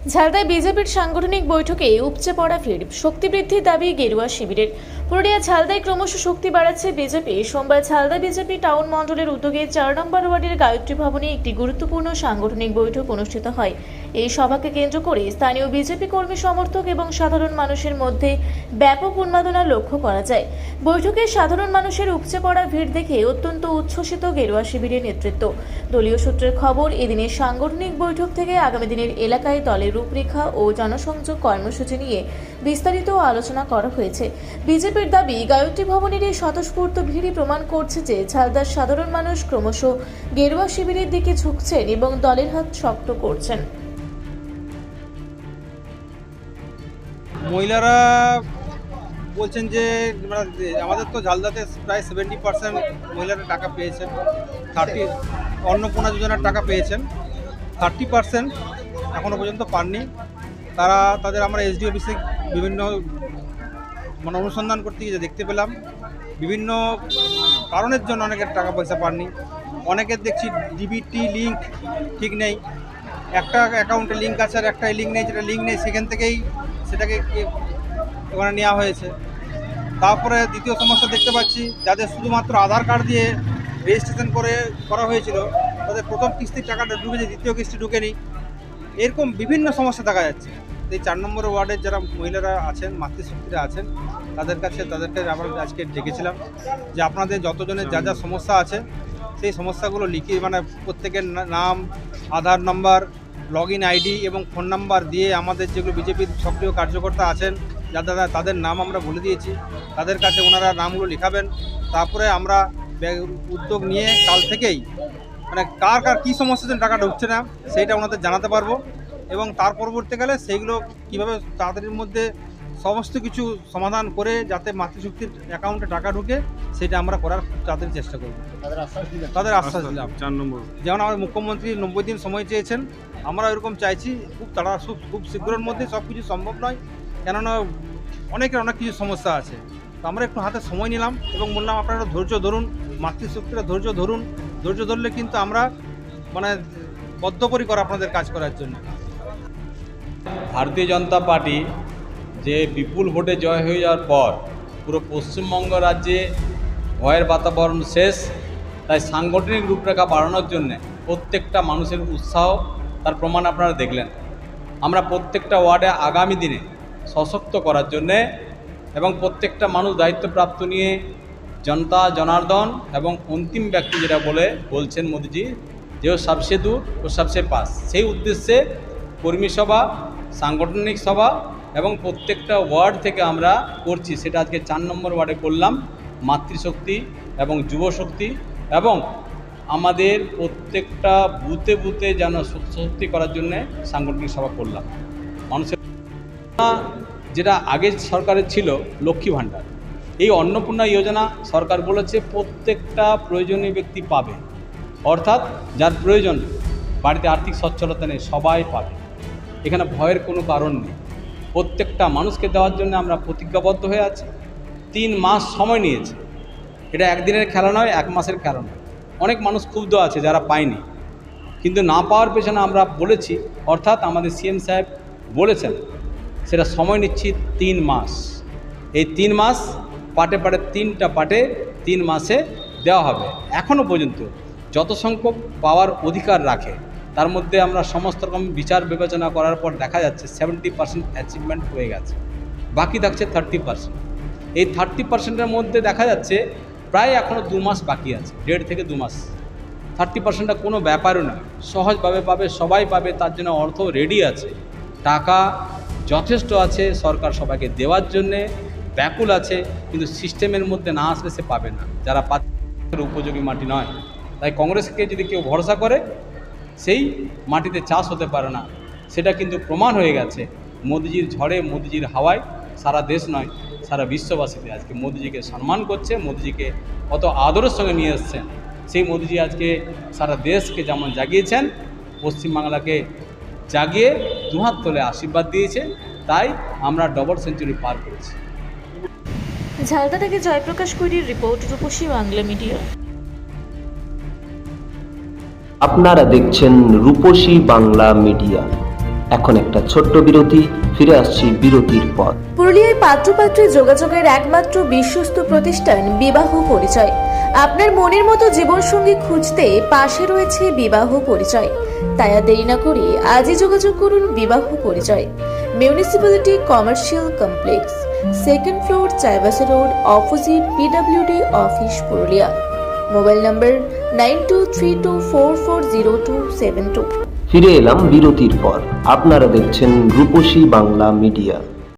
ঝালদায় বিজেপির সাংগঠনিক বৈঠকে উপচে পড়া ভিড়, শক্তি বৃদ্ধির দাবি গেরুয়া শিবিরের। পুরুলিয়া ঝালদায় ক্রমশ শক্তি বাড়াচ্ছে বিজেপি। সোমবার ঝালদা বিজেপি টাউন মণ্ডলের উদ্যোগে ৪ নম্বর ওয়ার্ডের গায়ত্রী ভবনে একটি গুরুত্বপূর্ণ সাংগঠনিক বৈঠক অনুষ্ঠিত হয়। এই সভাকে কেন্দ্র করে স্থানীয় বিজেপি কর্মী সমর্থক এবং সাধারণ মানুষের মধ্যে ব্যাপক উন্মাদনা লক্ষ্য করা যায়। বৈঠকে সাধারণ মানুষের উপচে পড়া ভিড় দেখে অত্যন্ত উচ্ছ্বসিত গেরুয়া শিবিরের নেতৃত্ব। দলীয় সূত্রের খবর, এদিনের সাংগঠনিক বৈঠক থেকে আগামী দিনের এলাকায় দলের রূপরেখা ও জনসংযোগ কর্মসূচি নিয়ে বিস্তারিত আলোচনা করা হয়েছে। বিজেপির দাবি, গায়ত্রী ভবনের এই স্বতঃস্ফূর্ত ভিড়ই প্রমাণ করছে যে ঝালদার সাধারণ মানুষ ক্রমশ গেরুয়া শিবিরের দিকে ঝুঁকছেন এবং দলের হাত শক্ত করছেন। মহিলারা বলছেন যে আমাদের তো ঝালদাতে প্রায় 70% মহিলারা টাকা পেয়েছেন, 30 অন্নপূর্ণা যোজনার টাকা পেয়েছেন, 30% এখনও পর্যন্ত পাননি। তাদের আমরা এসডি অফিসে বিভিন্ন অনুসন্ধান করতে গিয়ে দেখতে পেলাম বিভিন্ন কারণের জন্য অনেকের টাকা পয়সা পাননি। অনেকের দেখছি ডিবিটি লিঙ্ক ঠিক নেই, একটা অ্যাকাউন্টে লিঙ্ক আছে আর একটা লিঙ্ক নেই, যেটা লিঙ্ক নেই সেখান থেকেই সেটাকে ওখানে নেওয়া হয়েছে। তারপরে দ্বিতীয় সমস্যা দেখতে পাচ্ছি, যাদের শুধুমাত্র আধার কার্ড দিয়ে রেজিস্ট্রেশন করা হয়েছিল তাদের প্রথম কিস্তির টাকাটা ঢুকেছে, দ্বিতীয় কিস্তি ঢুকেনি। এরকম বিভিন্ন সমস্যা দেখা যাচ্ছে। এই 4 নম্বর ওয়ার্ডের যারা মহিলারা আছেন, মাতৃশক্তিরা আছেন, তাদেরকে আমরা আজকে ডেকেছিলাম যে আপনাদের যতজনের যা যা সমস্যা আছে সেই সমস্যাগুলো লিখিয়ে প্রত্যেকের নাম, আধার নাম্বার, লগইন আইডি এবং ফোন নাম্বার দিয়ে আমাদের যেগুলো বিজেপির সক্রিয় কার্যকর্তা আছেন যারা তাদের নাম আমরা বলে দিয়েছি, তাদের কাছে ওনারা নামগুলো লিখাবেন। তারপরে আমরা উদ্যোগ নিয়ে কাল থেকেই কার কী সমস্যার জন্য টাকা ঢুকছে না সেইটা ওনাদের জানাতে পারবো এবং তার পরবর্তীকালে সেইগুলো কীভাবে তাড়াতাড়ির মধ্যে সমস্ত কিছু সমাধান করে যাতে মাতৃশক্তির অ্যাকাউন্টে টাকা ঢুকে সেটা আমরা করার তাড়াতাড়ি চেষ্টা করব। তাদের আশ্বাস দিলাম। 4 নম্বর যেমন আমার মুখ্যমন্ত্রী 90 দিন সময় চেয়েছেন, আমরা এরকম চাইছি খুব শীঘ্রের মধ্যে সব কিছু সম্ভব নয়, কেননা অনেক কিছু সমস্যা আছে। তো আমরা একটু হাতে সময় নিলাম এবং বললাম আপনারা ধৈর্য ধরুন, মাতৃশক্তিরা ধৈর্য ধরলে কিন্তু আমরা বদ্ধপরিকর আপনাদের কাজ করার জন্য। ভারতীয় জনতা পার্টি যে বিপুল ভোটে জয় হয়ে যাওয়ার পর পুরো পশ্চিমবঙ্গ রাজ্যে ভয়ের বাতাবরণ শেষ। তাই সাংগঠনিক রূপরেখা বাড়ানোর জন্যে প্রত্যেকটা মানুষের উৎসাহ, তার প্রমাণ আপনারা দেখলেন। আমরা প্রত্যেকটা ওয়ার্ডে আগামী দিনে সশক্ত করার জন্যে এবং প্রত্যেকটা মানুষ দায়িত্বপ্রাপ্ত নিয়ে জনতা জনার্দন এবং অন্তিম ব্যক্তি যেটা বলছেন মোদিজি যে ও সবসে দূর ও সবসে পাস, সেই উদ্দেশ্যে কর্মী সভা, সাংগঠনিক সভা এবং প্রত্যেকটা ওয়ার্ড থেকে আমরা করছি। সেটা আজকে 4 নম্বর ওয়ার্ডে করলাম, মাতৃশক্তি এবং যুবশক্তি, এবং আমাদের প্রত্যেকটা বুথে বুথে যেন শক্তি করার জন্যে সাংগঠনিক সভা করলাম। মানুষের যেটা আগের সরকারের ছিল লক্ষ্মী ভাণ্ডার, এই অন্নপূর্ণা যোজনা সরকার বলেছে প্রত্যেকটা প্রয়োজনীয় ব্যক্তি পাবে, অর্থাৎ যার প্রয়োজন, বাড়িতে আর্থিক সচ্ছলতা নেই, সবাই পাবে। এখানে ভয়ের কোনো কারণ নেই। প্রত্যেকটা মানুষকে দেওয়ার জন্য আমরা প্রতিজ্ঞাবদ্ধ হয়ে আছি। 3 মাস সময় নিয়েছে, এটা একদিনের খেলা নয়, 1 মাসের খেলা নয়। অনেক মানুষ ক্ষুব্ধ আছে যারা পায়নি, কিন্তু না পাওয়ার পেছনে আমরা বলেছি, অর্থাৎ আমাদের সিএম সাহেব বলেছেন সেটা সময় নিচ্ছি 3 মাস। এই 3 মাস পাটে 3টা পাটে 3 মাসে দেওয়া হবে। এখনও পর্যন্ত যত সংখ্যক পাওয়ার অধিকার রাখে তার মধ্যে আমরা সমস্ত রকম বিচার বিবেচনা করার পর দেখা যাচ্ছে 70% অ্যাচিভমেন্ট হয়ে গেছে, বাকি থাকছে 30%। এই 30%-এর মধ্যে দেখা যাচ্ছে প্রায় এখনও 2 মাস বাকি আছে, 1.5 থেকে 2 মাস। 30%টা কোনো ব্যাপারও নয়, সহজভাবে পাবে, সবাই পাবে, তার জন্য অর্থ রেডি আছে, টাকা যথেষ্ট আছে, সরকার সবাইকে দেওয়ার জন্যে ব্যাকুল আছে। কিন্তু সিস্টেমের মধ্যে না আসলে সে পাবে না, যারা পাচ্ছে উপযোগী মাটি নয়। তাই কংগ্রেসকে যদি কেউ ভরসা করে সেই মাটিতে চাষ হতে পারে না, সেটা কিন্তু প্রমাণ হয়ে গেছে মোদিজির ঝড়ে, মোদিজির হাওয়ায়। সারা দেশ নয়, সারা বিশ্ববাসীতে আজকে মোদিজিকে সম্মান করছে, মোদিজিকে কত আদরের সঙ্গে নিয়ে এসছেন। সেই মোদিজি আজকে সারা দেশকে যেমন জাগিয়েছেন, পশ্চিমবাংলাকে জাগিয়ে দুহাত তোলে আশীর্বাদ দিয়েছে। তাই আমরা ডবল সেঞ্চুরি পার করেছি। ঝালদা থেকে জয়প্রকাশ কুইরির রিপোর্ট, রূপসী বাংলা মিডিয়া। আপনারা দেখছেন রূপসী বাংলা মিডিয়া। এখন একটা ছোট্ট বিরতি, ফিরে আসছি বিরতির পর। পুরুলিয়ায় পাত্রপাত্রী যোগাযোগের একমাত্র বিশ্বস্ত প্রতিষ্ঠান বিবাহ পরিচয়। আপনার মনের মতো জীবনসঙ্গী খুঁজতে পাশে রয়েছে বিবাহ পরিচয়। তাই আর দেরি না করে আজই যোগাযোগ করুন বিবাহ পরিচয়। Municipality commercial complex, second floor, Chaibasa road, opposite PWD office, Purulia. Mobile নম্বর 9232440272। ফিরে এলাম বিরতির পর। আপনারা দেখছেন রূপসী বাংলা মিডিয়া।